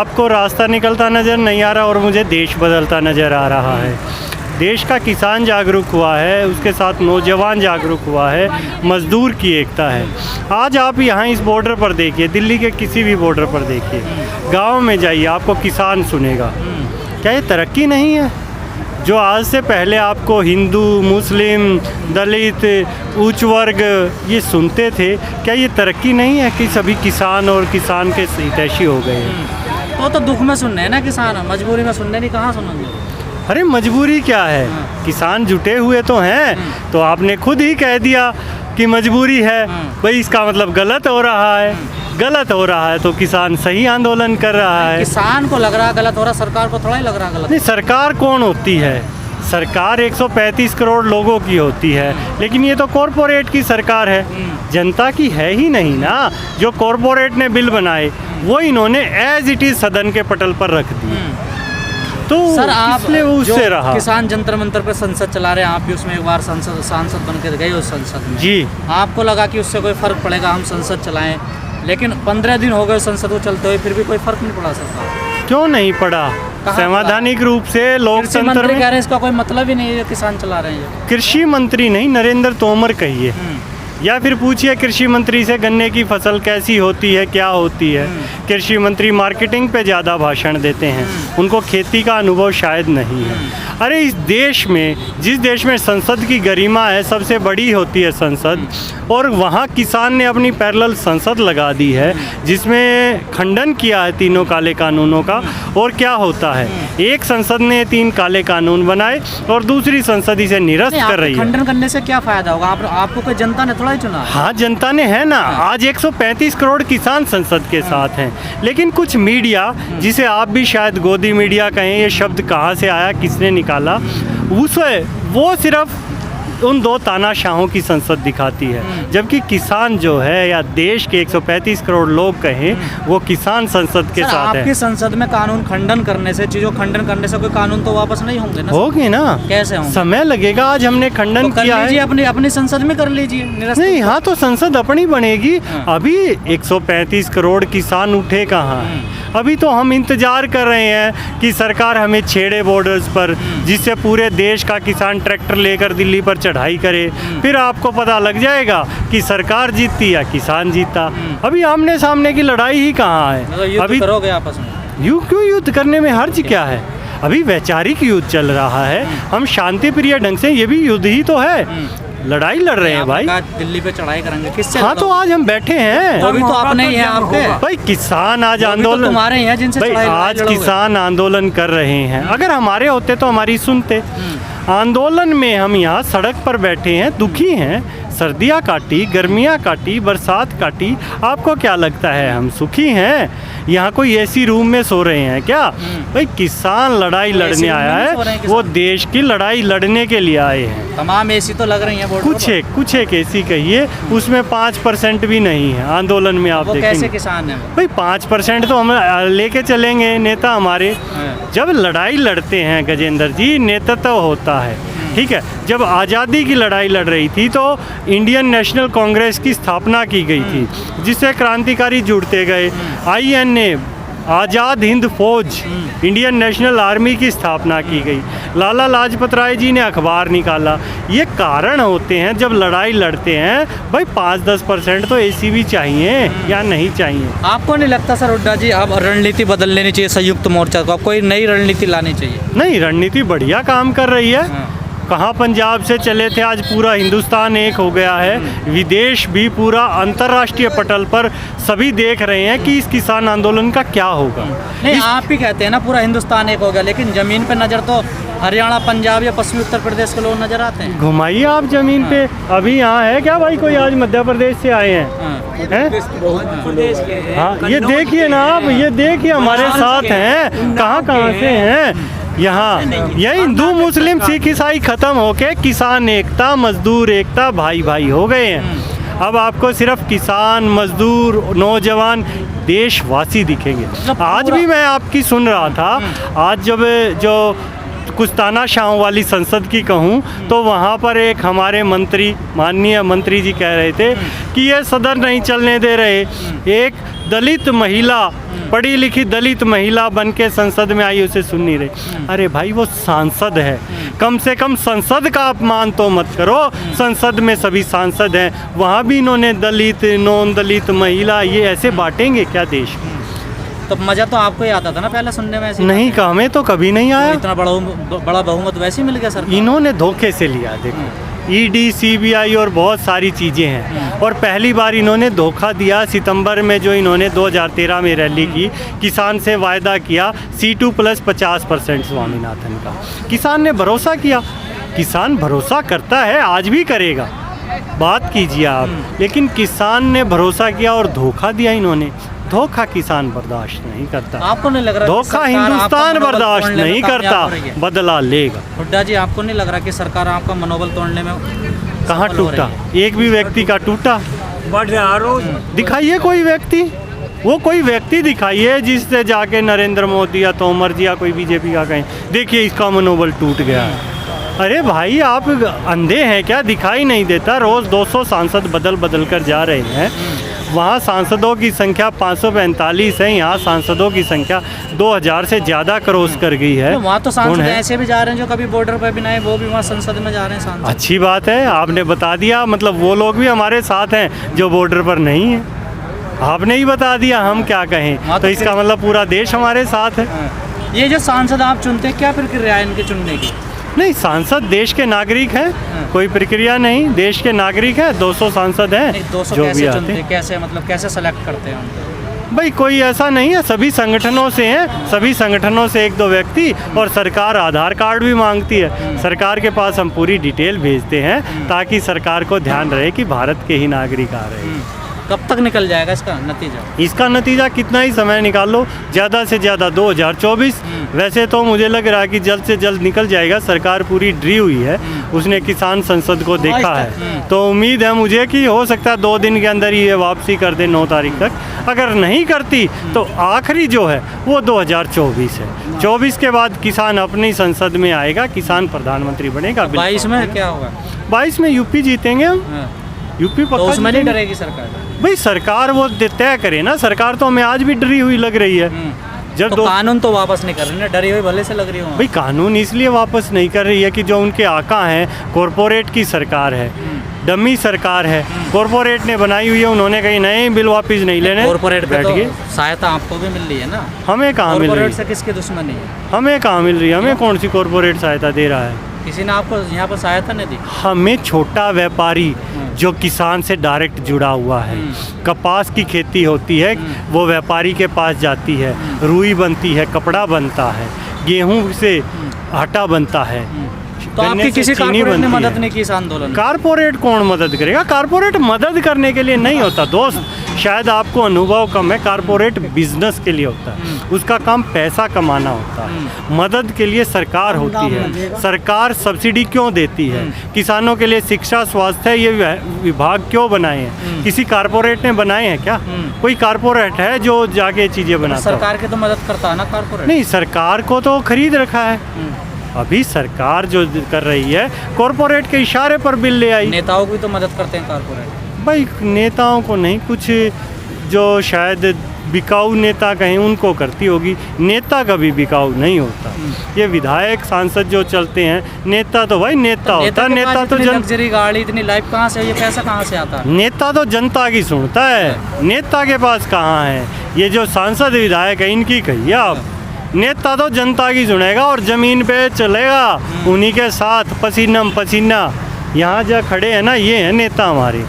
आपको रास्ता निकलता नज़र नहीं आ रहा और मुझे देश बदलता नज़र आ रहा है। देश का किसान जागरूक हुआ है, उसके साथ नौजवान जागरूक हुआ है, मज़दूर की एकता है। आज आप यहाँ इस बॉर्डर पर देखिए, दिल्ली के किसी भी बॉर्डर पर देखिए, गांव में जाइए आपको किसान सुनेगा। क्या ये तरक्की नहीं है? जो आज से पहले आपको हिंदू, मुस्लिम, दलित, उच्च वर्ग ये सुनते थे, क्या ये तरक्की नहीं है कि सभी किसान और किसान के हितैषी हो गए हैं? तो दुख में सुनने हैं ना किसान, मजबूरी में सुनने नहीं, कहाँ सुनेंगे? अरे मजबूरी क्या है, किसान जुटे हुए तो हैं। तो आपने खुद ही कह दिया कि मजबूरी है, भाई इसका मतलब गलत हो रहा है। गलत हो रहा है तो किसान सही आंदोलन कर रहा है। किसान को लग रहा है गलत हो रहा, सरकार को थोड़ा ही लग रहा है गलत। नहीं, सरकार कौन होती है? सरकार 135 करोड़ लोगों की होती है, लेकिन ये तो कॉरपोरेट की सरकार है, जनता की है ही नहीं ना। जो कॉरपोरेट ने बिल बनाए वो इन्होंने एज इट इज सदन के पटल पर रख दिए। तो सर आप इसलिए वो उससे रहा। किसान जंतर मंतर पे संसद चला रहे हैं, आप भी उसमें एक बार सांसद बन के गए उस संसद में जी। आपको लगा कि उससे कोई फर्क पड़ेगा, हम संसद चलाएं, लेकिन 15 दिन हो गए संसद को चलते हुए, फिर भी कोई फर्क नहीं पड़ा सकता। क्यों नहीं पड़ा? संवैधानिक रूप से लोकतंत्र में कह रहे हैं इसका कोई मतलब ही नहीं है, किसान चला रहे हैं। कृषि मंत्री नहीं, नरेंद्र तोमर कहिए, या फिर पूछिए कृषि मंत्री से गन्ने की फसल कैसी होती है, क्या होती है। कृषि मंत्री मार्केटिंग पे ज़्यादा भाषण देते हैं, उनको खेती का अनुभव शायद नहीं है। अरे इस देश में, जिस देश में संसद की गरिमा है, सबसे बड़ी होती है संसद, और वहाँ किसान ने अपनी पैरेलल संसद लगा दी है जिसमें खंडन किया है तीनों काले कानूनों का। और क्या होता है, एक संसद ने 3 काले कानून बनाए और दूसरी संसद इसे निरस्त कर रही है। खंडन करने से क्या फ़ायदा होगा? आपको कोई जनता ने थोड़ा ही चुना? हाँ, जनता ने है ना। आज 135 करोड़ किसान संसद के साथ हैं, लेकिन कुछ मीडिया, जिसे आप भी शायद गोदी मीडिया कहें, ये शब्द कहाँ से आया, किसने निकाला, वो सिर्फ उन 2 तानाशाहों की संसद दिखाती है। जबकि किसान जो है, या देश के 135 करोड़ लोग कहें, वो किसान संसद के साथ है। आपकी संसद में कानून खंडन करने से, चीज़ों खंडन करने से कोई कानून तो वापस नहीं होंगे ना? होंगे ना। कैसे होंगे? समय लगेगा। आज हमने खंडन किया है, अपनी संसद में कर लीजिए। नहीं, हाँ तो संसद अपनी बनेगी। अभी 135 करोड़ किसान उठे कहाँ हैं? अभी तो हम इंतजार कर रहे हैं कि सरकार हमें छेड़े बॉर्डर्स पर, जिससे पूरे देश का किसान ट्रैक्टर लेकर दिल्ली पर चढ़ाई करे। फिर आपको पता लग जाएगा कि सरकार जीतती या किसान जीता। अभी आमने सामने की लड़ाई ही कहाँ है? अभी करोगे आपस में? क्यों युद्ध करने में हर्ज क्या है? अभी वैचारिक युद्ध चल रहा है। हम शांति प्रिय ढंग से, ये भी युद्ध ही तो है, लड़ाई लड़ रहे हैं भाई। दिल्ली पे चढ़ाई करेंगे किससे? हाँ तो आज हम बैठे हैं, अभी तो अपने ही हैं आपके भाई। किसान आज आंदोलन, तुम्हारे हैं जिनसे भाई आज किसान आंदोलन कर रहे हैं। अगर हमारे होते तो हमारी सुनते। आंदोलन में हम यहाँ सड़क पर बैठे हैं, दुखी हैं, सर्दियाँ काटी, गर्मियाँ काटी, बरसात काटी। आपको क्या लगता है हम सुखी हैं? यहाँ कोई एसी रूम में सो रहे हैं क्या? भाई किसान लड़ाई लड़ने आया है, वो देश की लड़ाई लड़ने के लिए आए हैं। तमाम एसी तो लग रही हैं, कुछ एक एसी कहिए, उसमें 5% भी नहीं है आंदोलन में। आप देखेंगे कैसे किसान है भाई, 5% तो हम लेके चलेंगे नेता हमारे। जब लड़ाई लड़ते हैं गजेंद्र जी, नेतृत्व होता है, ठीक है। जब आज़ादी की लड़ाई लड़ रही थी तो इंडियन नेशनल कांग्रेस की स्थापना की गई थी, जिससे क्रांतिकारी जुड़ते गए। INA, आज़ाद हिंद फौज, इंडियन नेशनल आर्मी की स्थापना की गई। लाला लाजपत राय जी ने अखबार निकाला। ये कारण होते हैं जब लड़ाई लड़ते हैं। भाई 5-10% तो एसी भी चाहिए या नहीं चाहिए? आपको नहीं लगता सर हुड्डा जी, अब रणनीति बदल लेनी चाहिए संयुक्त मोर्चा को? अब कोई नई रणनीति लानी चाहिए? नहीं, रणनीति बढ़िया काम कर रही है। कहाँ पंजाब से चले थे, आज पूरा हिंदुस्तान एक हो गया है। विदेश भी, पूरा अंतर्राष्ट्रीय पटल पर सभी देख रहे हैं कि इस किसान आंदोलन का क्या होगा। नहीं, आप ही कहते हैं ना पूरा हिंदुस्तान एक हो गया, लेकिन ज़मीन पे नज़र तो हरियाणा, पंजाब या पश्चिमी उत्तर प्रदेश के लोग नज़र आते हैं। घुमाइए आप ज़मीन पे। अभी यहाँ है क्या भाई कोई आज मध्य प्रदेश से आए हैं? हाँ, ये देखिए ना आप, ये देखिए हमारे साथ हैं, कहाँ से हैं। यहाँ ये हिंदू, मुस्लिम, सिख, ईसाई खत्म होके किसान एकता, मजदूर एकता, भाई भाई हो गए हैं। अब आपको सिर्फ किसान, मजदूर, नौजवान, देशवासी दिखेंगे। आज भी मैं आपकी सुन रहा था, आज जब जो कुछ तानाशाहों वाली संसद की कहूँ तो वहाँ पर एक हमारे मंत्री, माननीय मंत्री जी कह रहे थे कि ये सदन नहीं चलने दे रहे। एक दलित महिला, पढ़ी लिखी दलित महिला बन के संसद में आई, उसे सुन नहीं रहे। अरे भाई वो सांसद है, कम से कम संसद का अपमान तो मत करो। संसद में सभी सांसद हैं, वहाँ भी इन्होंने दलित, नॉन दलित, महिला, ये ऐसे बांटेंगे क्या देश में? तो मज़ा तो आपको ही आता था ना पहले सुनने में ऐसी नहीं, हमें तो कभी नहीं आया। इतना बड़ा बहुमत वैसे ही मिल गया सर। इन्होंने धोखे से लिया। देखो ईडी, सीबीआई और बहुत सारी चीज़ें हैं, और पहली बार इन्होंने धोखा दिया सितंबर में, जो इन्होंने 2013 में रैली की, किसान से वायदा किया C2 प्लस 50% स्वामीनाथन का। किसान ने भरोसा किया, किसान भरोसा करता है, आज भी करेगा, बात कीजिए आप। लेकिन किसान ने भरोसा किया और धोखा दिया इन्होंने। धोखा किसान बर्दाश्त नहीं करता। आपको नहीं लग रहा धोखा हिंदुस्तान बर्दाश्त नहीं करता, बदला लेगा। हुड्डा जी, आपको नहीं लग रहा कि सरकार आपका मनोबल तोड़ने में कहाँ सफल हो रही टूटा? है? एक भी व्यक्ति का टूटा? दिखाइए कोई व्यक्ति, वो कोई व्यक्ति दिखाइए जिससे जाके नरेंद्र मोदी या तोमर जी या कोई बीजेपी का कहें देखिए इसका मनोबल टूट गया है। अरे भाई आप अंधे हैं क्या? दिखाई नहीं देता? रोज़ 200 सांसद बदल बदल कर जा रहे हैं। वहाँ सांसदों की संख्या 545 है, यहाँ सांसदों की संख्या 2000 से ज़्यादा क्रॉस कर गई है। तो वहाँ तो सांसद ऐसे भी जा रहे हैं जो कभी बॉर्डर पर भी नहीं, वो भी वहाँ संसद में जा रहे हैं सांसद। अच्छी बात है, आपने बता दिया, मतलब वो लोग भी हमारे साथ हैं जो बॉर्डर पर नहीं है। आपने ही बता दिया, हम क्या कहें? तो इसका मतलब पूरा देश हमारे साथ है। ये जो सांसद आप चुनते हैं, क्या प्रक्रिया है इनके चुनने की? नहीं, सांसद देश के नागरिक हैं, कोई प्रक्रिया नहीं, देश के नागरिक हैं। 200 सांसद हैं। 200 जो कैसे भी आते चुनते हैं, हैं? कैसे, मतलब कैसे सेलेक्ट करते हैं उनको? भाई कोई ऐसा नहीं है, सभी संगठनों से हैं, सभी संगठनों से 1-2 व्यक्ति, और सरकार आधार कार्ड भी मांगती है। सरकार के पास हम पूरी डिटेल भेजते हैं ताकि सरकार को ध्यान रहे कि भारत के ही नागरिक आ रहे हैं। कब तक निकल जाएगा इसका नतीजा? इसका नतीजा कितना ही समय निकाल लो, ज़्यादा से ज़्यादा 2024। वैसे तो मुझे लग रहा है कि जल्द से जल्द निकल जाएगा। सरकार पूरी डरी हुई है, उसने किसान संसद को देखा है, तो उम्मीद है मुझे कि हो सकता है 2 दिन के अंदर ही ये वापसी कर दे, 9 तारीख तक। अगर नहीं करती तो आखिरी जो है वो 2024 है। 24 के बाद किसान अपनी संसद में आएगा, किसान प्रधानमंत्री बनेगा। 22 में क्या होगा? 22 में यूपी जीतेंगे हम। यूपी तो पक्का उसमें नहीं जीतेंगे। डरेगी सरकार? भाई सरकार वो तय करे ना। सरकार तो हमें आज भी डरी हुई लग रही है। जब तो कानून तो वापस नहीं कर रही ना, डरी हुई भले से लग रही हो। भाई कानून इसलिए वापस नहीं कर रही है कि जो उनके आका हैं, कॉरपोरेट की सरकार है, डमी सरकार है, कॉरपोरेट ने बनाई हुई है। उन्होंने कही नहीं, बिल वापस नहीं लेने, कॉरपोरेट पे बैठ तो गए। सहायता आपको भी मिल रही है ना? हमें कहाँ मिल रही कॉरपोरेट से है? किसकी दुश्मनी है? हमें कहाँ मिल रही है? हमें कौन सी कॉरपोरेट सहायता दे रहा है? किसी ने आपको यहाँ पर सहायता नहीं दी? हमें छोटा व्यापारी जो किसान से डायरेक्ट जुड़ा हुआ है, कपास की खेती होती है, वो व्यापारी के पास जाती है, रुई बनती है, कपड़ा बनता है, गेहूं से आटा बनता है, तो आपकी किसी कारपोरेट ने मदद नहीं की इस आंदोलन में? कारपोरेट कौन मदद करेगा? कारपोरेट मदद करने के लिए नहीं होता दोस्त, शायद आपको अनुभव कम है। कारपोरेट बिजनेस के लिए होता है, उसका काम पैसा कमाना होता है। मदद के लिए सरकार होती है। सरकार सब्सिडी क्यों देती है? किसानों के लिए शिक्षा, स्वास्थ्य, ये विभाग क्यों बनाए हैं? किसी कारपोरेट ने बनाए हैं क्या? कोई कारपोरेट है जो जाके चीज़ें बनाता है? सरकार की तो मदद करता है ना कारपोरेट? नहीं, सरकार को तो खरीद रखा है। अभी सरकार जो कर रही है, कॉरपोरेट के इशारे पर बिल ले आई। नेताओं की तो मदद करते हैं कारपोरेट? भाई नेताओं को नहीं, कुछ जो शायद बिकाऊ नेता कहें उनको करती होगी। नेता कभी बिकाऊ नहीं होता। ये विधायक, सांसद जो चलते हैं, नेता तो भाई नेता होता है। नेता तो लग्जरी गाड़ी, इतनी लाइफ कहाँ से, ये पैसा कहाँ से आता है? नेता तो जनता की सुनता है, नेता के पास कहाँ है? ये जो सांसद विधायक है, इनकी कहिए आप। नेता तो जनता की सुनेगा और ज़मीन पे चलेगा, उन्हीं के साथ पसीना पसीना। यहाँ जो खड़े हैं ना, ये हैं नेता हमारे।